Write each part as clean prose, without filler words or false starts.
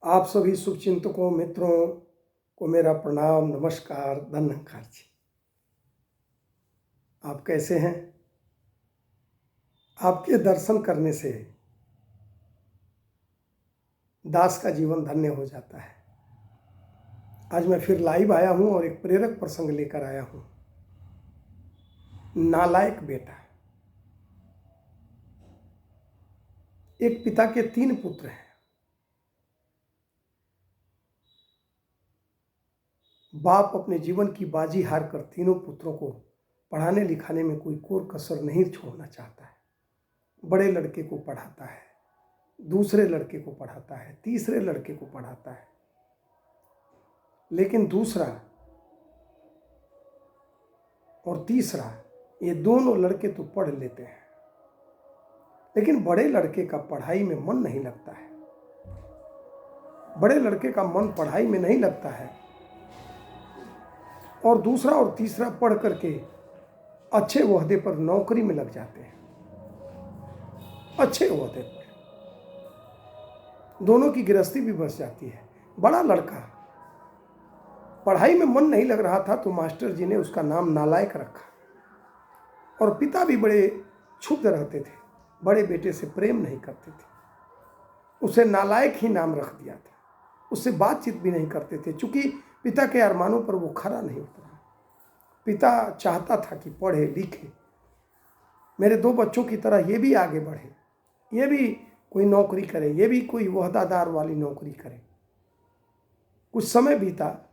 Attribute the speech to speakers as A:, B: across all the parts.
A: आप सभी शुभचिंतकों मित्रों को मेरा प्रणाम, नमस्कार, धन्यवाद जी। आप कैसे हैं? आपके दर्शन करने से दास का जीवन धन्य हो जाता है। आज मैं फिर लाइव आया हूं और एक प्रेरक प्रसंग लेकर आया हूं। नालायक बेटा। एक पिता के 3 पुत्र हैं। बाप अपने जीवन की बाजी हार कर तीनों पुत्रों को पढ़ाने लिखाने में कोई कोर कसर नहीं छोड़ना चाहता है। बड़े लड़के को पढ़ाता है, दूसरे लड़के को पढ़ाता है, तीसरे लड़के को पढ़ाता है, लेकिन दूसरा और तीसरा ये दोनों लड़के तो पढ़ लेते हैं, लेकिन बड़े लड़के का पढ़ाई में मन नहीं लगता है। बड़े लड़के का मन पढ़ाई में नहीं लगता है और दूसरा और तीसरा पढ़ करके अच्छे ओहदे पर नौकरी में लग जाते हैं। अच्छे ओहदे पर दोनों की गृहस्थी भी बस जाती है। बड़ा लड़का पढ़ाई में मन नहीं लग रहा था तो मास्टर जी ने उसका नाम नालायक रखा और पिता भी बड़े क्षुब्ध रहते थे, बड़े बेटे से प्रेम नहीं करते थे, उसे नालायक ही नाम रख दिया था। उससे बातचीत भी नहीं करते थे, चूंकि पिता के अरमानों पर वो खरा नहीं उतरा। पिता चाहता था कि पढ़े लिखे, मेरे 2 बच्चों की तरह ये भी आगे बढ़े, ये भी कोई नौकरी करे, ये भी कोई ओहदादार वाली नौकरी करे। कुछ समय बीता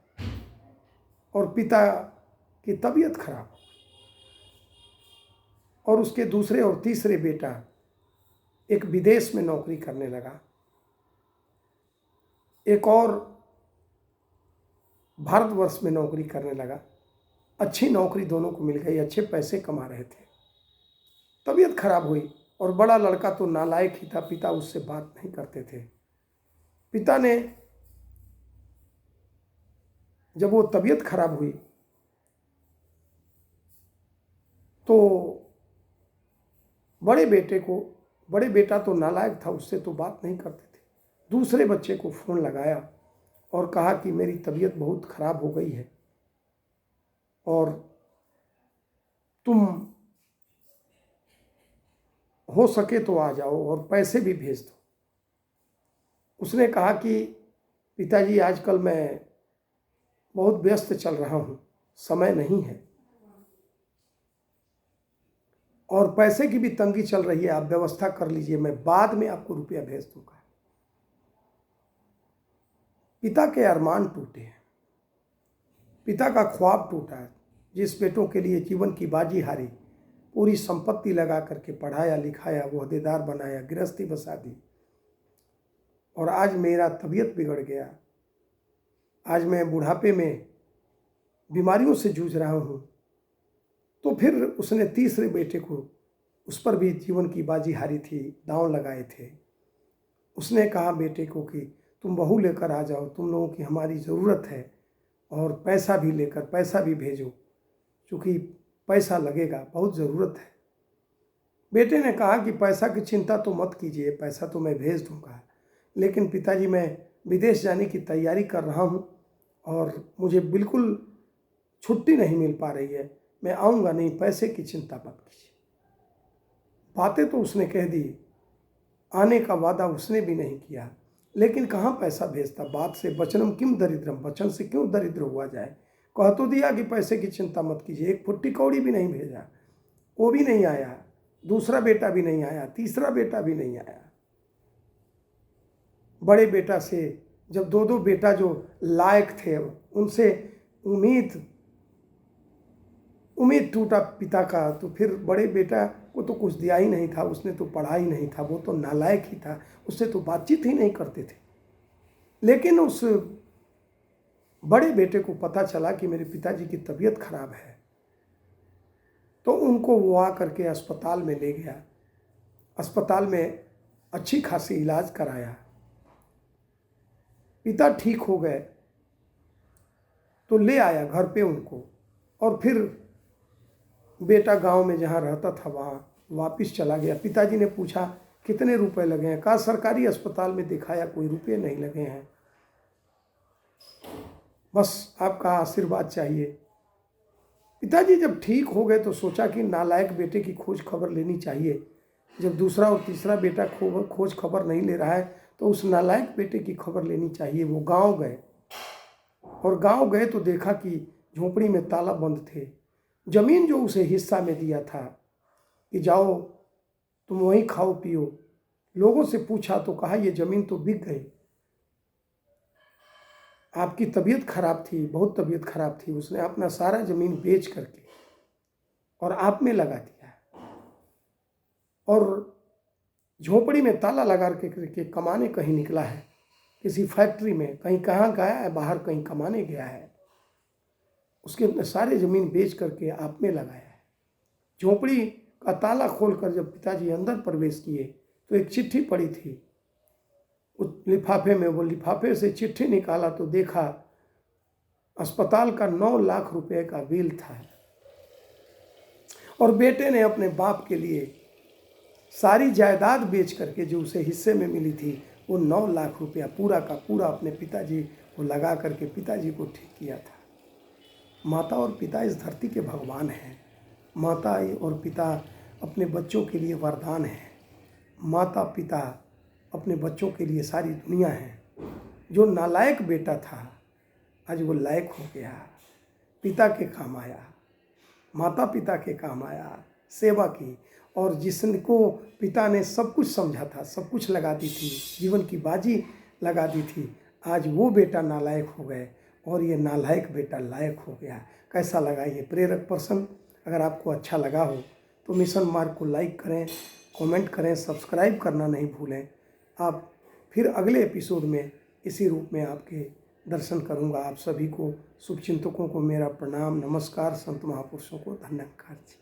A: और पिता की तबीयत खराब हो और उसके दूसरे और तीसरे बेटा एक विदेश में नौकरी करने लगा, एक और भारतवर्ष में नौकरी करने लगा। अच्छी नौकरी दोनों को मिल गई, अच्छे पैसे कमा रहे थे। तबीयत खराब हुई और बड़ा लड़का तो नालायक ही था, पिता उससे बात नहीं करते थे। पिता ने जब वो तबीयत खराब हुई तो बड़े बेटा तो नालायक था, उससे तो बात नहीं करते थे। दूसरे बच्चे को फ़ोन लगाया और कहा कि मेरी तबीयत बहुत खराब हो गई है और तुम हो सके तो आ जाओ और पैसे भी भेज दो। उसने कहा कि पिताजी आजकल मैं बहुत व्यस्त चल रहा हूँ, समय नहीं है और पैसे की भी तंगी चल रही है, आप व्यवस्था कर लीजिए, मैं बाद में आपको रुपया भेज दूंगा। पिता के अरमान टूटे हैं, पिता का ख्वाब टूटा है। जिस बेटों के लिए जीवन की बाजी हारी, पूरी संपत्ति लगा करके पढ़ाया लिखाया, ओहदेदार बनाया, गृहस्थी बसा दी, और आज मेरा तबीयत बिगड़ गया, आज मैं बुढ़ापे में बीमारियों से जूझ रहा हूँ। तो फिर उसने तीसरे बेटे को, उस पर भी जीवन की बाजी हारी थी, दांव लगाए थे। उसने कहा बेटे को कि तुम बहू लेकर आ जाओ, तुम लोगों की हमारी ज़रूरत है और पैसा भी भेजो, क्योंकि पैसा लगेगा, बहुत ज़रूरत है। बेटे ने कहा कि पैसा की चिंता तो मत कीजिए, पैसा तो मैं भेज दूंगा, लेकिन पिताजी मैं विदेश जाने की तैयारी कर रहा हूँ और मुझे बिल्कुल छुट्टी नहीं मिल पा रही है, मैं आऊँगा नहीं, पैसे की चिंता मत कीजिए। बातें तो उसने कह दी, आने का वादा उसने भी नहीं किया, लेकिन कहाँ पैसा भेजता। बात से वचनम किम दरिद्रम, वचन से क्यों दरिद्र हुआ जाए। कह तो दिया कि पैसे की चिंता मत कीजिए, एक फुट्टी कौड़ी भी नहीं भेजा, वो भी नहीं आया, दूसरा बेटा भी नहीं आया, तीसरा बेटा भी नहीं आया। बड़े बेटा से जब 2 बेटा जो लायक थे उनसे उम्मीद टूटा पिता का, तो फिर बड़े बेटा को तो कुछ दिया ही नहीं था, उसने तो पढ़ा ही नहीं था, वो तो नालायक ही था, उससे तो बातचीत ही नहीं करते थे। लेकिन उस बड़े बेटे को पता चला कि मेरे पिताजी की तबीयत खराब है, तो उनको वो आ करके अस्पताल में ले गया। अस्पताल में अच्छी खासी इलाज कराया, पिता ठीक हो गए तो ले आया घर पे उनको, और फिर बेटा गांव में जहाँ रहता था वहाँ वापस चला गया। पिताजी ने पूछा कितने रुपए लगे हैं, कहा सरकारी अस्पताल में दिखाया कोई रुपये नहीं लगे हैं, बस आपका आशीर्वाद चाहिए। पिताजी जब ठीक हो गए तो सोचा कि नालायक बेटे की खोज खबर लेनी चाहिए। जब दूसरा और तीसरा बेटा खोज खबर नहीं ले रहा है तो उस नालायक बेटे की खबर लेनी चाहिए। वो गांव गए और गांव गए तो देखा कि झोपड़ी में ताला बंद थे। जमीन जो उसे हिस्सा में दिया था कि जाओ तुम वहीं खाओ पियो, लोगों से पूछा तो कहा ये जमीन तो बिक गई। आपकी तबीयत खराब थी, बहुत तबीयत खराब थी, उसने अपना सारा जमीन बेच करके और आप में लगा दिया और झोपड़ी में ताला लगा के कमाने कहीं निकला है, किसी फैक्ट्री में, कहीं कहाँ गया है, बाहर कहीं कमाने गया है। उसके अपने सारे ज़मीन बेच करके आप में लगाया है। झोपड़ी का ताला खोलकर जब पिताजी अंदर प्रवेश किए तो एक चिट्ठी पड़ी थी उस लिफाफे में। वो लिफाफे से चिट्ठी निकाला तो देखा अस्पताल का 9 लाख रुपए का बिल था और बेटे ने अपने बाप के लिए सारी जायदाद बेच करके जो उसे हिस्से में मिली थी वो 9 लाख रुपया पूरा का पूरा अपने पिताजी को लगा करके पिताजी को ठीक किया था। माता और पिता इस धरती के भगवान हैं। माता और पिता अपने बच्चों के लिए वरदान हैं। माता पिता अपने बच्चों के लिए सारी दुनिया है। जो नालायक बेटा था आज वो लायक हो गया, पिता के काम आया, माता पिता के काम आया, सेवा की। और जिसको पिता ने सब कुछ समझा था, सब कुछ लगा दी थी, जीवन की बाजी लगा दी थी, आज वो बेटा नालायक हो गए और ये नालायक बेटा लायक हो गया। कैसा लगा ये प्रेरक प्रसंग? अगर आपको अच्छा लगा हो तो मिशन मार्ग को लाइक करें, कमेंट करें, सब्सक्राइब करना नहीं भूलें। आप फिर अगले एपिसोड में इसी रूप में आपके दर्शन करूंगा। आप सभी को, शुभचिंतकों को मेरा प्रणाम, नमस्कार, संत महापुरुषों को धन्यवाद जी।